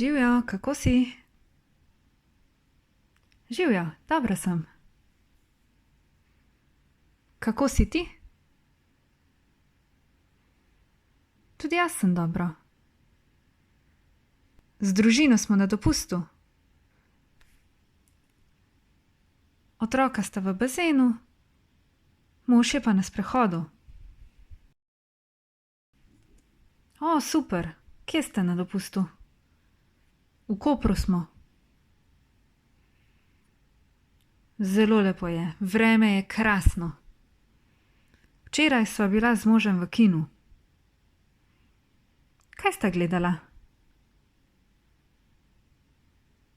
Živjo, kako si? Živjo, dobro sem. Kako si ti? Tudi jaz sem dobro. Z družino smo na dopustu. Otroka sta v bazenu, mož je pa na sprehodu. O, super, kje ste na dopustu? V Kopru smo. Zelo lepo je, vreme je krasno. Včeraj sva bila z možem v kinu. Kaj sta gledala?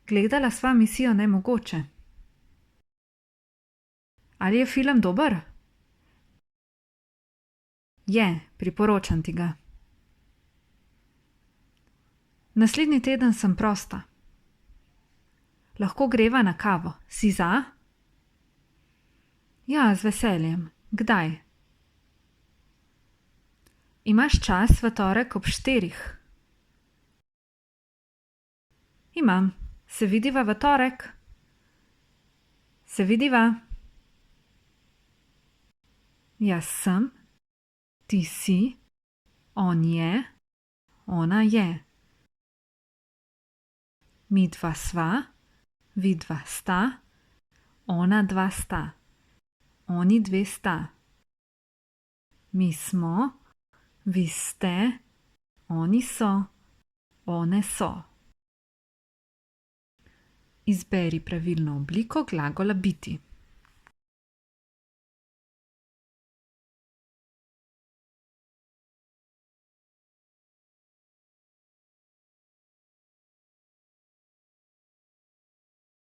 Gledala sva Misijo nemogoče. Ali je film dober? Je, priporočam ti ga. Naslednji teden sem prosta. Lahko greva na kavo. Si za? Ja, z veseljem. Kdaj? Imaš čas v torek ob 4? Imam. Se vidiva v torek? Se vidiva? Jaz sem, ti si, on je, ona je. Mi dva sva, vidva sta, ona dva sta, oni dve sta. Mi smo, vi ste, oni so, one so. Izberi pravilno obliko glagola biti.